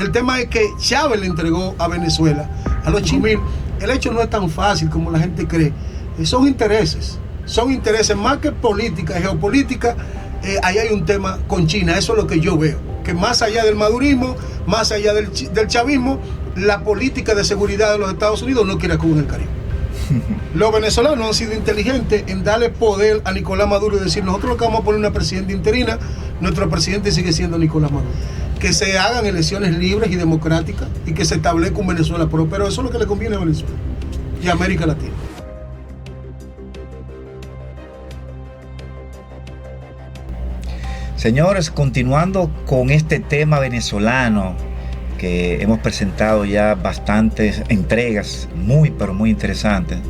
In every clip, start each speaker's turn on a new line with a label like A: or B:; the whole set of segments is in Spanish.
A: El tema es que Chávez le entregó a Venezuela a los 8.000. El hecho no es tan fácil como la gente cree. Son intereses más que política, geopolítica. Ahí hay un tema con China, eso es lo que yo veo. Que más allá del madurismo, más allá del chavismo, la política de seguridad de los Estados Unidos no quiere a Cuba en el Caribe. Los venezolanos han sido inteligentes en darle poder a Nicolás Maduro y decir, nosotros lo que vamos a poner una presidenta interina, nuestro presidente sigue siendo Nicolás Maduro. Que se hagan elecciones libres y democráticas y que se establezca un Venezuela próspero. Eso es lo que le conviene a Venezuela y a América Latina.
B: Señores, continuando con este tema venezolano, que hemos presentado ya bastantes entregas muy, pero muy interesantes.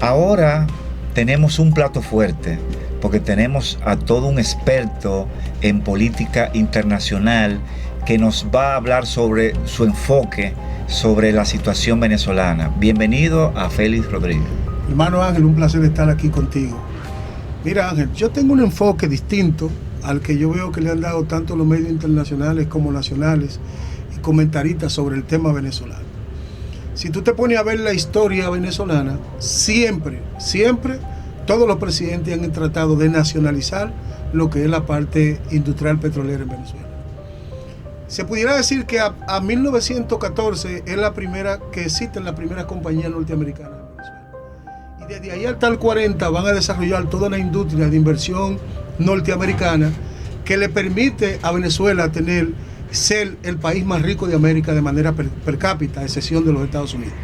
B: Ahora tenemos un plato fuerte, porque tenemos a todo un experto en política internacional que nos va a hablar sobre su enfoque sobre la situación venezolana. Bienvenido a Félix Rodríguez.
A: Hermano Ángel, un placer estar aquí contigo. Mira, Ángel, yo tengo un enfoque distinto al que yo veo que le han dado tanto los medios internacionales como nacionales y comentaristas sobre el tema venezolano. Si tú te pones a ver la historia venezolana, siempre todos los presidentes han tratado de nacionalizar lo que es la parte industrial petrolera en Venezuela. Se pudiera decir que a 1914 es la primera que existen las primeras compañías norteamericanas en Venezuela. Y desde ahí hasta el 40 van a desarrollar toda una industria de inversión norteamericana que le permite a Venezuela ser el país más rico de América de manera per cápita, a excepción de los Estados Unidos.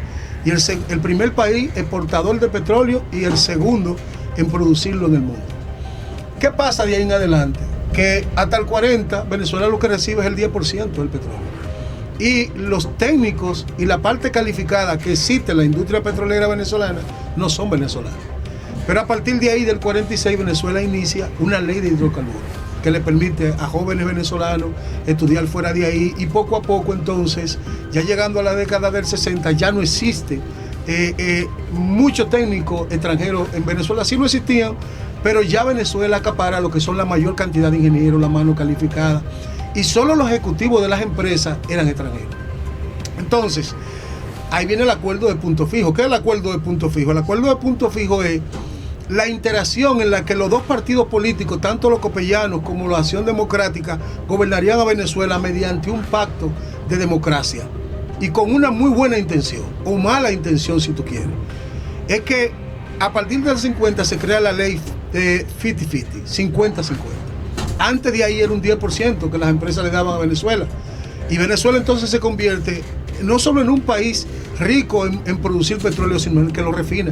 A: Y el primer país exportador de petróleo y el segundo en producirlo en el mundo. ¿Qué pasa de ahí en adelante? Que hasta el 40 Venezuela lo que recibe es el 10% del petróleo. Y los técnicos y la parte calificada que existe en la industria petrolera venezolana no son venezolanos. Pero a partir de ahí, del 46, Venezuela inicia una ley de hidrocarburos que le permite a jóvenes venezolanos estudiar fuera de ahí, y poco a poco entonces, ya llegando a la década del 60, ya no existe muchos técnicos extranjeros en Venezuela. Sí lo existían, pero ya Venezuela acapara lo que son la mayor cantidad de ingenieros, la mano calificada, y solo los ejecutivos de las empresas eran extranjeros. Entonces, ahí viene el acuerdo de punto fijo. ¿Qué es el acuerdo de punto fijo? El acuerdo de punto fijo es la interacción en la que los dos partidos políticos, tanto los copellanos como la Acción Democrática, gobernarían a Venezuela mediante un pacto de democracia y con una muy buena intención, o mala intención si tú quieres. Es que a partir del 50 se crea la ley de 50-50, 50-50. Antes de ahí era un 10% que las empresas le daban a Venezuela. Y Venezuela entonces se convierte no solo en un país rico en producir petróleo, sino en el que lo refina.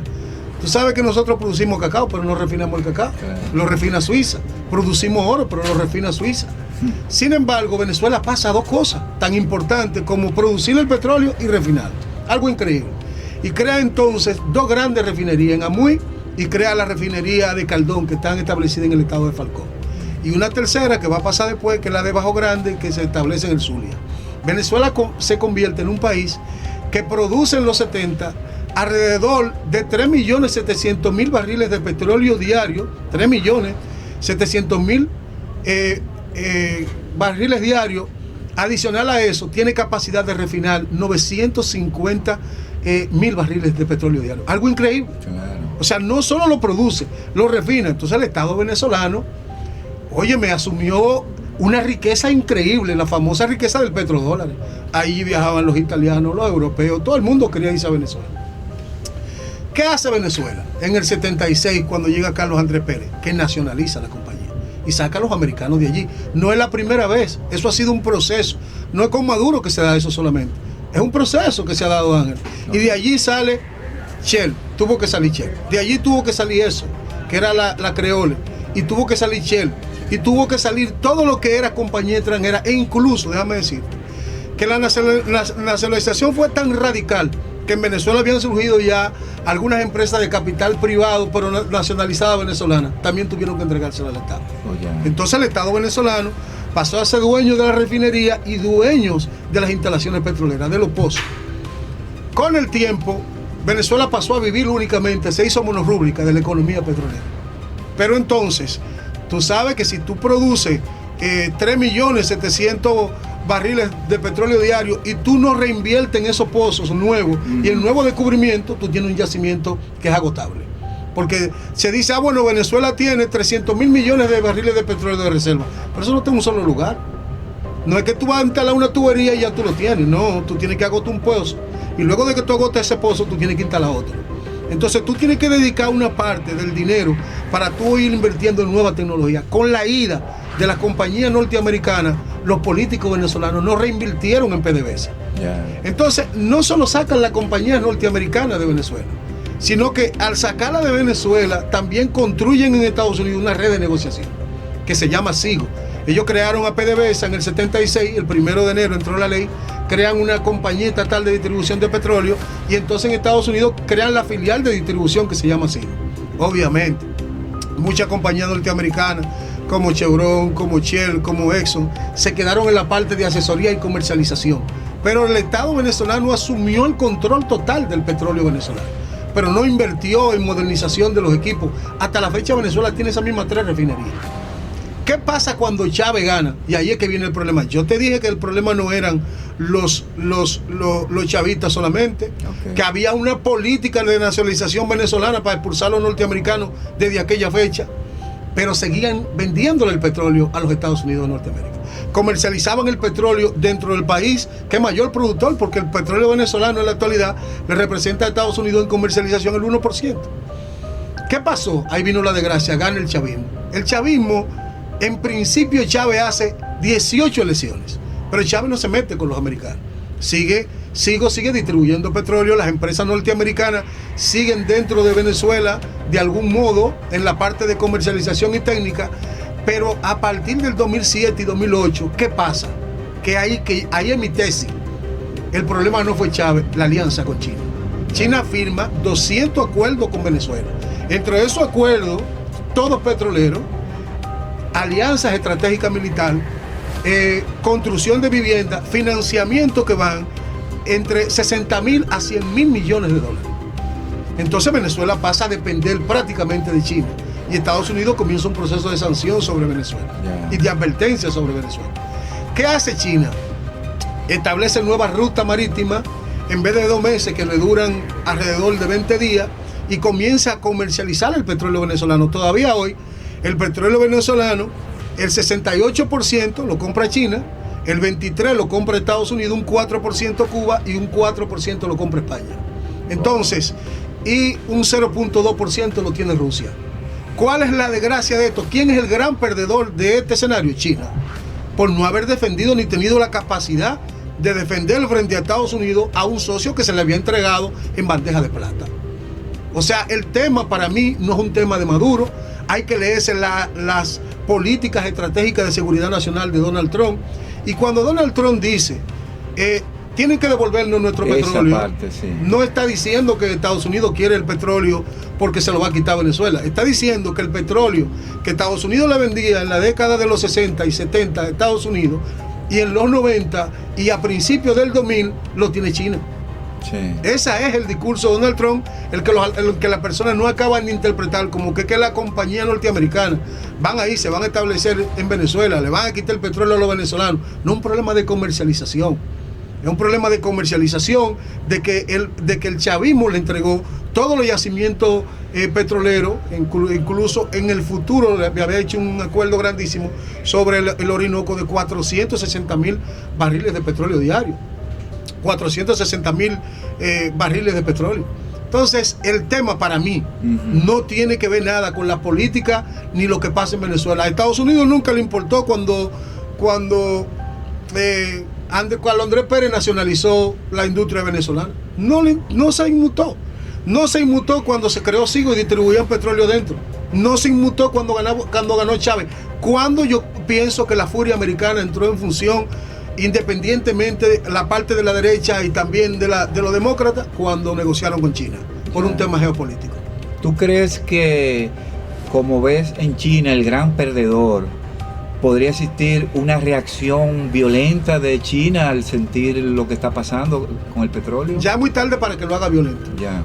A: Tú sabes que nosotros producimos cacao, pero no refinamos el cacao. Lo refina Suiza. Producimos oro, pero lo refina Suiza. Sin embargo, Venezuela pasa dos cosas tan importantes como producir el petróleo y refinar. Algo increíble. Y crea entonces dos grandes refinerías en Amuy y crea la refinería de Caldón, que están establecidas en el estado de Falcón. Y una tercera que va a pasar después, que es la de Bajo Grande, que se establece en el Zulia. Venezuela se convierte en un país que produce en los 70 alrededor de 3.700.000 barriles de petróleo diario, 3.700.000 barriles diarios. Adicional a eso, tiene capacidad de refinar 950.000 barriles de petróleo diario. Algo increíble. Claro. O sea, no solo lo produce, lo refina. Entonces el Estado venezolano, me asumió una riqueza increíble, la famosa riqueza del petrodólar. Ahí viajaban los italianos, los europeos, todo el mundo quería irse a Venezuela. ¿Qué hace Venezuela en el 76 cuando llega Carlos Andrés Pérez? Que nacionaliza la compañía y saca a los americanos de allí. No es la primera vez, eso ha sido un proceso. No es con Maduro que se da eso solamente, es un proceso que se ha dado, Ángel. Y de allí sale Shell, tuvo que salir Shell. De allí tuvo que salir eso, que era la Creole, y tuvo que salir Shell, y tuvo que salir todo lo que era compañía extranjera, e incluso, déjame decirte, que la nacionalización fue tan radical que en Venezuela habían surgido ya algunas empresas de capital privado, pero nacionalizadas venezolanas, también tuvieron que entregársela al Estado. Entonces el Estado venezolano pasó a ser dueño de la refinería y dueños de las instalaciones petroleras, de los pozos. Con el tiempo, Venezuela pasó a vivir únicamente, se hizo monorrúbrica de la economía petrolera. Pero entonces, tú sabes que si tú produces 3.700.000 barriles de petróleo diario y tú no reinviertes en esos pozos nuevos y el nuevo descubrimiento, tú tienes un yacimiento que es agotable. Porque se dice, bueno, Venezuela tiene 300.000 millones de barriles de petróleo de reserva, pero eso no está en un solo lugar. No es que tú vas a instalar una tubería y ya tú lo tienes, no, tú tienes que agotar un pozo y luego de que tú agotes ese pozo, tú tienes que instalar otro. Entonces tú tienes que dedicar una parte del dinero para tú ir invirtiendo en nueva tecnología. Con la ida de las compañías norteamericanas, los políticos venezolanos no reinvirtieron en PDVSA. Entonces no solo sacan la compañía norteamericana de Venezuela, sino que al sacarla de Venezuela también construyen en Estados Unidos una red de negociación que se llama SIGO. Ellos crearon a PDVSA en el 76, el 1 de enero entró la ley, crean una compañía estatal de distribución de petróleo y entonces en Estados Unidos crean la filial de distribución que se llama SIGO. Obviamente, muchas compañías norteamericanas como Chevron, como Shell, como Exxon, se quedaron en la parte de asesoría y comercialización. Pero el Estado venezolano asumió el control total del petróleo venezolano, pero no invirtió en modernización de los equipos. Hasta la fecha Venezuela tiene esas mismas 3 refinerías. ¿Qué pasa cuando Chávez gana? Y ahí es que viene el problema. Yo te dije que el problema no eran los chavistas solamente, que había una política de nacionalización venezolana para expulsar a los norteamericanos desde aquella fecha, pero seguían vendiéndole el petróleo a los Estados Unidos de Norteamérica. Comercializaban el petróleo dentro del país, que es mayor productor, porque el petróleo venezolano en la actualidad le representa a Estados Unidos en comercialización el 1%. ¿Qué pasó? Ahí vino la desgracia, gana el chavismo. El chavismo, en principio Chávez hace 18 elecciones, pero Chávez no se mete con los americanos. Sigue distribuyendo petróleo, las empresas norteamericanas siguen dentro de Venezuela de algún modo en la parte de comercialización y técnica, pero a partir del 2007 y 2008, ¿qué pasa? Que ahí es mi tesis. El problema no fue Chávez, la alianza con China. China firma 200 acuerdos con Venezuela. Entre esos acuerdos, todos petroleros, alianzas estratégicas militares, construcción de vivienda, financiamiento que van entre 60.000 a 100.000 millones de dólares. Entonces Venezuela pasa a depender prácticamente de China y Estados Unidos comienza un proceso de sanción sobre Venezuela y de advertencia sobre Venezuela. ¿Qué hace China? Establece nuevas rutas marítimas en vez de 2 meses que le duran alrededor de 20 días y comienza a comercializar el petróleo venezolano. Todavía hoy el petróleo venezolano, el 68% lo compra China, el 23% lo compra Estados Unidos, un 4% Cuba y un 4% lo compra España. Entonces, y un 0.2% lo tiene Rusia. ¿Cuál es la desgracia de esto? ¿Quién es el gran perdedor de este escenario? China, por no haber defendido ni tenido la capacidad de defender frente a Estados Unidos a un socio que se le había entregado en bandeja de plata. O sea, el tema para mí no es un tema de Maduro. Hay que leerse las políticas estratégicas de seguridad nacional de Donald Trump. Y cuando Donald Trump dice, tienen que devolvernos nuestro petróleo, parte, sí, no está diciendo que Estados Unidos quiere el petróleo porque se lo va a quitar a Venezuela. Está diciendo que el petróleo que Estados Unidos le vendía en la década de los 60 y 70 a Estados Unidos y en los 90 y a principios del 2000 lo tiene China. Sí. Ese es el discurso de Donald Trump, el que las personas no acaban de interpretar como que la compañía norteamericana van ahí, se van a establecer en Venezuela, le van a quitar el petróleo a los venezolanos. No es un problema de comercialización, es un problema de comercialización de que el chavismo le entregó todos los yacimientos petroleros, incluso en el futuro le había hecho un acuerdo grandísimo sobre el Orinoco de 460.000 barriles de petróleo diario. 460.000 barriles de petróleo. Entonces, el tema para mí no tiene que ver nada con la política ni lo que pasa en Venezuela. A Estados Unidos nunca le importó cuando Andrés Pérez nacionalizó la industria venezolana. No se inmutó. No se inmutó cuando se creó SIGO y distribuían petróleo dentro. No se inmutó cuando ganó Chávez. Cuando yo pienso que la furia americana entró en función, independientemente de la parte de la derecha y también de los demócratas, cuando negociaron con China por un tema geopolítico.
B: ¿Tú crees que, como ves en China, el gran perdedor, podría existir una reacción violenta de China al sentir lo que está pasando con el petróleo?
A: Ya es muy tarde para que lo haga violento.
B: Ya.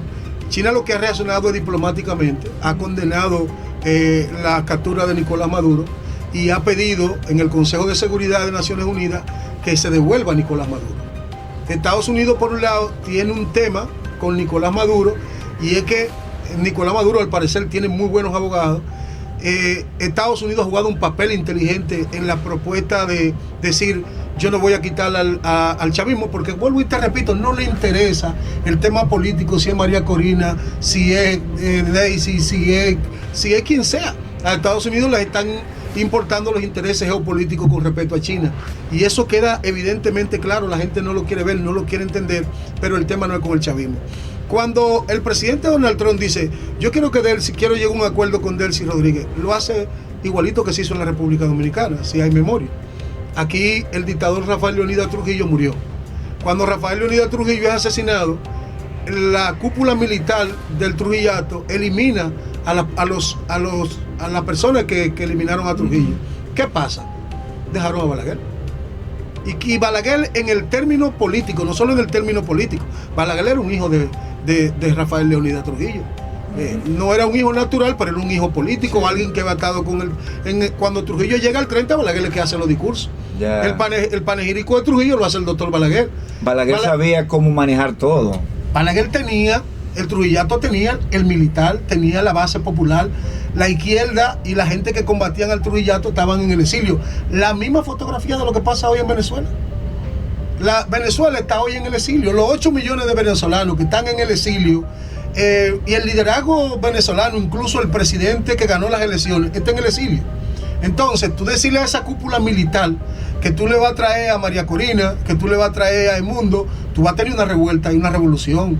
A: China lo que ha reaccionado diplomáticamente, ha condenado la captura de Nicolás Maduro y ha pedido en el Consejo de Seguridad de Naciones Unidas que se devuelva a Nicolás Maduro. Estados Unidos, por un lado, tiene un tema con Nicolás Maduro, y es que Nicolás Maduro, al parecer, tiene muy buenos abogados. Estados Unidos ha jugado un papel inteligente en la propuesta de decir: yo no voy a quitar al chavismo, porque vuelvo y te repito, no le interesa el tema político, si es María Corina, si es Daisy, si es quien sea. A Estados Unidos les están importando los intereses geopolíticos con respecto a China, y eso queda evidentemente claro. La gente no lo quiere ver, no lo quiere entender, pero el tema no es con el chavismo. Cuando el presidente Donald Trump dice: yo quiero llegar a un acuerdo con Delcy Rodríguez, lo hace igualito que se hizo en la República Dominicana, si hay memoria. Aquí el dictador Rafael Leónidas Trujillo murió. Cuando Rafael Leónidas Trujillo es asesinado, la cúpula militar del Trujillato elimina a las personas que eliminaron a Trujillo. ¿Qué pasa? Dejaron a Balaguer. Y Balaguer, en el término político, no solo en el término político, Balaguer era un hijo de Rafael Leónidas Trujillo. No era un hijo natural, pero era un hijo político, sí. Alguien que había estado con él. Cuando Trujillo llega al 30, Balaguer es el que hace los discursos. Yeah. El panegírico de Trujillo lo hace el doctor Balaguer.
B: Balaguer sabía cómo manejar todo.
A: Balaguer tenía, el Trujillato tenía el militar, tenía la base popular, la izquierda y la gente que combatían al Trujillato estaban en el exilio. La misma fotografía de lo que pasa hoy en Venezuela. Venezuela está hoy en el exilio. Los 8 millones de venezolanos que están en el exilio, y el liderazgo venezolano, incluso el presidente que ganó las elecciones, está en el exilio. Entonces, tú decirle a esa cúpula militar que tú le vas a traer a María Corina, que tú le vas a traer a Edmundo, tú vas a tener una revuelta y una revolución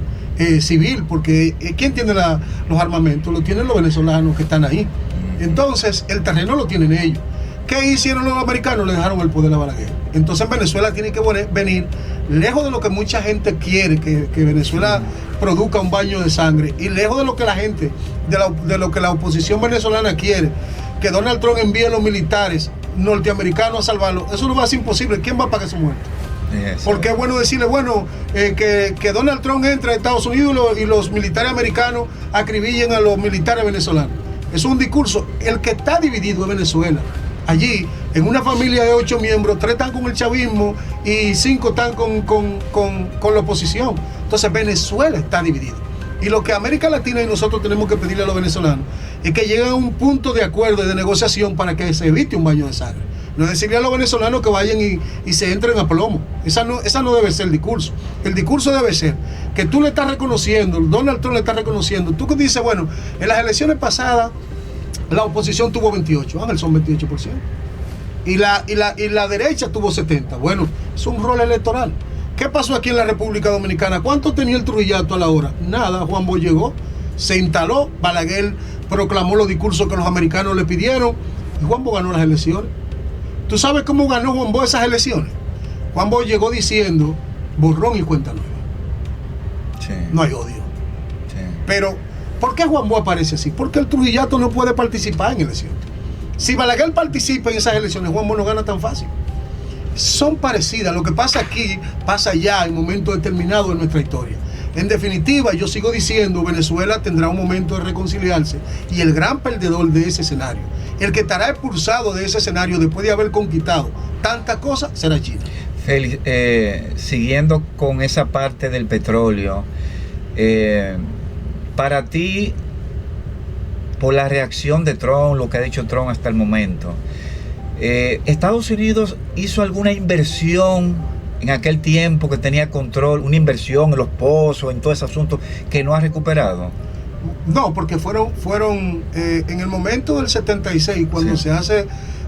A: civil, porque ¿quién tiene los armamentos? Los tienen los venezolanos que están ahí. Entonces, el terreno lo tienen ellos. ¿Qué hicieron los americanos? Le dejaron el poder a Balaguer. Entonces Venezuela tiene que venir lejos de lo que mucha gente quiere, que Venezuela produzca un baño de sangre, y lejos de lo que la gente, de lo que la oposición venezolana quiere, que Donald Trump envíe a los militares norteamericanos a salvarlo. Eso no va a ser imposible. ¿Quién va a pagar su muerte? Porque es bueno decirle, que Donald Trump entre a Estados Unidos y los militares americanos acribillen a los militares venezolanos. Es un discurso. El que está dividido es Venezuela. Allí, en una familia de 8 miembros, 3 están con el chavismo y 5 están con la oposición. Entonces Venezuela está dividido. Y lo que América Latina y nosotros tenemos que pedirle a los venezolanos es que lleguen a un punto de acuerdo y de negociación para que se evite un baño de sangre. No decirle a los venezolanos que vayan y se entren a plomo. Esa no debe ser el discurso. El discurso debe ser que tú le estás reconociendo, Donald Trump le está reconociendo. Tú que dices, en las elecciones pasadas la oposición tuvo 28, Ángel, son 28%. Y la derecha tuvo 70%. Bueno, es un rol electoral. ¿Qué pasó aquí en la República Dominicana? ¿Cuánto tenía el Trujillato a la hora? Nada. Juan Bosch llegó, se instaló, Balaguer proclamó los discursos que los americanos le pidieron, y Juan Bosch ganó las elecciones. ¿Tú sabes cómo ganó Juan Bosch esas elecciones? Juan Bosch llegó diciendo borrón y cuenta nueva. Sí. No hay odio. Sí. Pero, ¿por qué Juan Bosch aparece así? Porque el Trujillato no puede participar en elecciones. Si Balaguer participa en esas elecciones, Juan Bosch no gana tan fácil. Son parecidas. Lo que pasa aquí, pasa allá en momentos determinados de nuestra historia. En definitiva, yo sigo diciendo, Venezuela tendrá un momento de reconciliarse, y el gran perdedor de ese escenario, el que estará expulsado de ese escenario después de haber conquistado tantas cosas, será China.
B: Félix, siguiendo con esa parte del petróleo, para ti, por la reacción de Trump, lo que ha dicho Trump hasta el momento, ¿Estados Unidos hizo alguna inversión en aquel tiempo que tenía control, una inversión en los pozos, en todo ese asunto que no ha recuperado?
A: No, porque fueron en el momento del 76, cuando sí.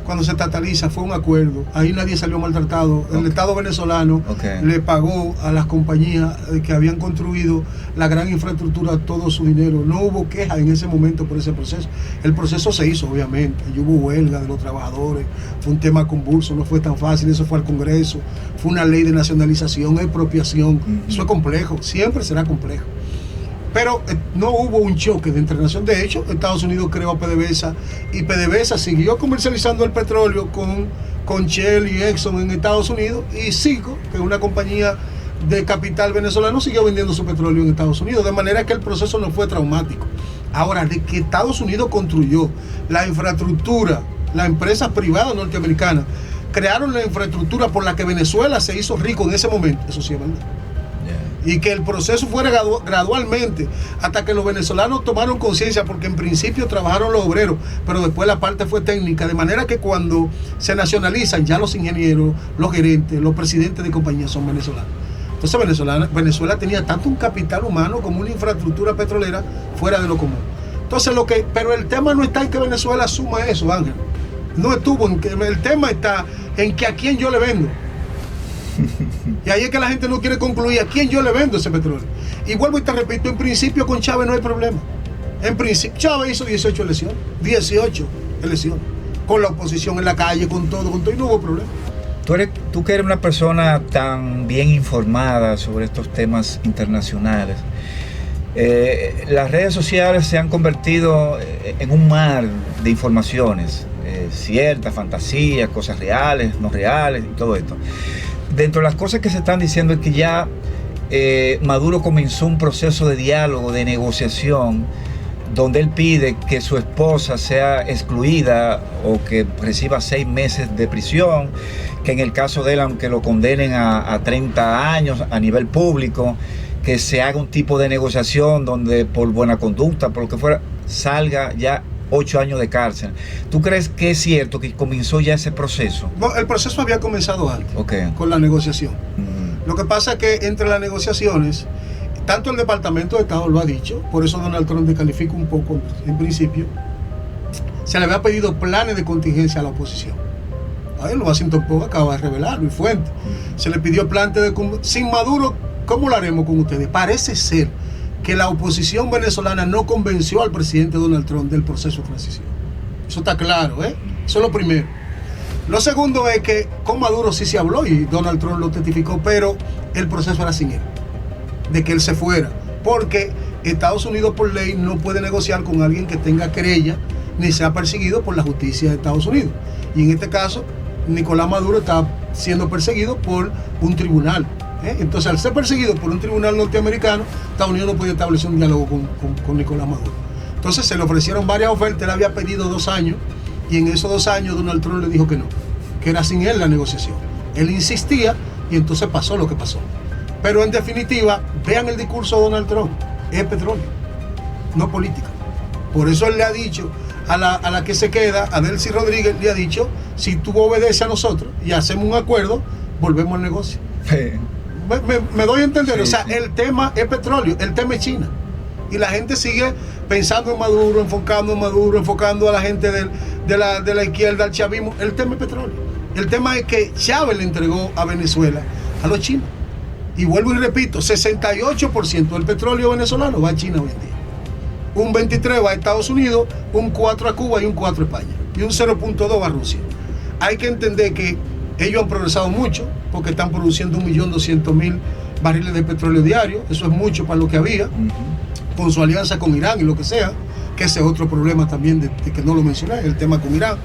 A: Cuando se estataliza, fue un acuerdo. Ahí nadie salió maltratado. El Estado venezolano le pagó a las compañías que habían construido la gran infraestructura todo su dinero. No hubo queja en ese momento por ese proceso. El proceso se hizo, obviamente. Y hubo huelga de los trabajadores. Fue un tema convulso, no fue tan fácil. Eso fue al Congreso. Fue una ley de nacionalización, expropiación. Eso es complejo. Siempre será complejo. Pero no hubo un choque de internación. De hecho, Estados Unidos creó a PDVSA, y PDVSA siguió comercializando el petróleo con Shell y Exxon en Estados Unidos, y Cico, que es una compañía de capital venezolano, siguió vendiendo su petróleo en Estados Unidos, de manera que el proceso no fue traumático. Ahora, de que Estados Unidos construyó la infraestructura, la empresa privada norteamericana crearon la infraestructura por la que Venezuela se hizo rico en ese momento. Eso sí es verdad. Y que el proceso fuera gradualmente hasta que los venezolanos tomaron conciencia, porque en principio trabajaron los obreros, pero después la parte fue técnica, de manera que cuando se nacionalizan ya los ingenieros, los gerentes, los presidentes de compañías son venezolanos. Entonces Venezuela tenía tanto un capital humano como una infraestructura petrolera fuera de lo común. Entonces pero el tema no está en que Venezuela asuma eso, Ángel. No estuvo en que el tema está en que a quién yo le vendo. Y ahí es que la gente no quiere concluir a quién yo le vendo ese petróleo. Y vuelvo y te repito, en principio con Chávez no hay problema. En principio, Chávez hizo 18 elecciones, con la oposición en la calle, con todo, y no hubo problema.
B: Tú que eres una persona tan bien informada sobre estos temas internacionales, las redes sociales se han convertido en un mar de informaciones, ciertas, fantasías, cosas reales, no reales y todo esto. Dentro de las cosas que se están diciendo es que ya Maduro comenzó un proceso de diálogo, de negociación, donde él pide que su esposa sea excluida o que reciba 6 meses de prisión, que en el caso de él, aunque lo condenen a 30 años a nivel público, que se haga un tipo de negociación donde por buena conducta, por lo que fuera, salga ya 8 años de cárcel. ¿Tú crees que es cierto que comenzó ya ese proceso?
A: No, el proceso había comenzado antes, con la negociación. Lo que pasa es que entre las negociaciones, tanto el Departamento de Estado lo ha dicho, por eso Donald Trump descalifica un poco en principio, se le había pedido planes de contingencia a la oposición. Ahí el Washington Post acaba de revelarlo, y fuente. Se le pidió planes de sin Maduro, ¿cómo lo haremos con ustedes? Parece ser que la oposición venezolana no convenció al presidente Donald Trump del proceso de transición. Eso está claro, ¿eh? Eso es lo primero. Lo segundo es que con Maduro sí se habló y Donald Trump lo testificó, pero el proceso era sin él, de que él se fuera, porque Estados Unidos por ley no puede negociar con alguien que tenga querella ni sea perseguido por la justicia de Estados Unidos. Y en este caso, Nicolás Maduro está siendo perseguido por un tribunal. Entonces, al ser perseguido por un tribunal norteamericano, Estados Unidos no podía establecer un diálogo con Nicolás Maduro. Entonces se le ofrecieron varias ofertas, él había pedido 2 años, y en esos 2 años Donald Trump le dijo que no, que era sin él la negociación. Él insistía y entonces pasó lo que pasó. Pero en definitiva, vean el discurso de Donald Trump, es petróleo, no política. Por eso él le ha dicho a la que se queda, a Delcy Rodríguez, le ha dicho, si tú obedeces a nosotros y hacemos un acuerdo, volvemos al negocio. Me doy a entender, sí, o sea, sí. El tema es petróleo, el tema es China. Y la gente sigue pensando en Maduro, enfocando a la gente de la izquierda, al chavismo. El tema es petróleo. El tema es que Chávez le entregó a Venezuela a los chinos. Y vuelvo y repito, 68% del petróleo venezolano va a China hoy en día. Un 23% va a Estados Unidos, un 4% a Cuba y un 4% a España. Y un 0.2% a Rusia. Hay que entender que ellos han progresado mucho porque están produciendo 1.200.000 barriles de petróleo diario. Eso es mucho para lo que había, con su alianza con Irán y lo que sea, que ese es otro problema también de que no lo mencioné, el tema con Irán.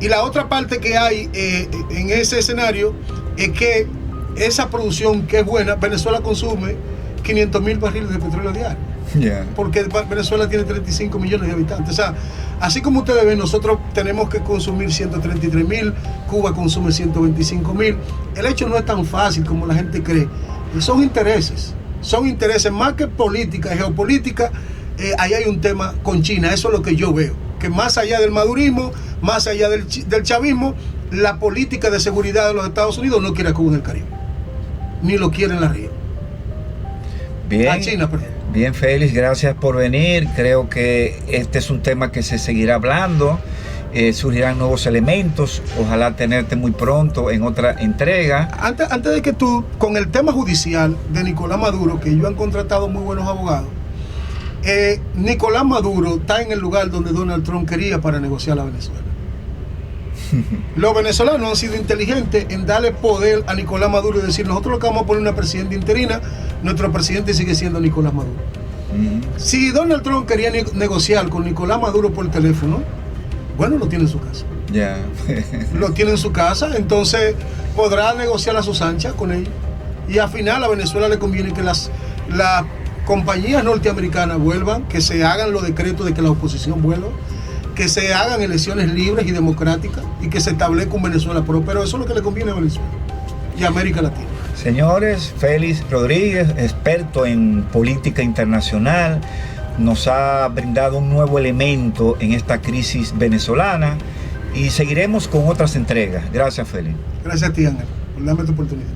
A: Y la otra parte que hay en ese escenario es que esa producción que es buena, Venezuela consume 500.000 barriles de petróleo diario. Yeah. Porque Venezuela tiene 35 millones de habitantes. O sea, así como ustedes ven, nosotros tenemos que consumir 133.000, Cuba consume 125.000. El hecho no es tan fácil como la gente cree. Son intereses más que política, geopolítica. Ahí hay un tema con China, eso es lo que yo veo. Que más allá del madurismo, más allá del chavismo, la política de seguridad de los Estados Unidos no quiere a Cuba en el Caribe, ni lo quiere en la región.
B: Bien.
A: A China, perdón.
B: Bien, Félix, gracias por venir. Creo que este es un tema que se seguirá hablando. Surgirán nuevos elementos. Ojalá tenerte muy pronto en otra entrega.
A: Antes de que tú, con el tema judicial de Nicolás Maduro, que ellos han contratado muy buenos abogados, Nicolás Maduro está en el lugar donde Donald Trump quería para negociar a Venezuela. Los venezolanos han sido inteligentes en darle poder a Nicolás Maduro y decir, nosotros lo que vamos a poner una presidenta interina, nuestro presidente sigue siendo Nicolás Maduro. Si Donald Trump quería negociar con Nicolás Maduro por teléfono, bueno, lo tiene en su casa. Lo tiene en su casa, entonces podrá negociar a sus anchas con ellos. Y al final a Venezuela le conviene que las compañías norteamericanas vuelvan, que se hagan los decretos de que la oposición vuelva, que se hagan elecciones libres y democráticas y que se establezca un Venezuela próspero. Eso es lo que le conviene a Venezuela y a América Latina.
B: Señores, Félix Rodríguez, experto en política internacional, nos ha brindado un nuevo elemento en esta crisis venezolana y seguiremos con otras entregas. Gracias, Félix.
A: Gracias a ti, Ángel, por darme esta oportunidad.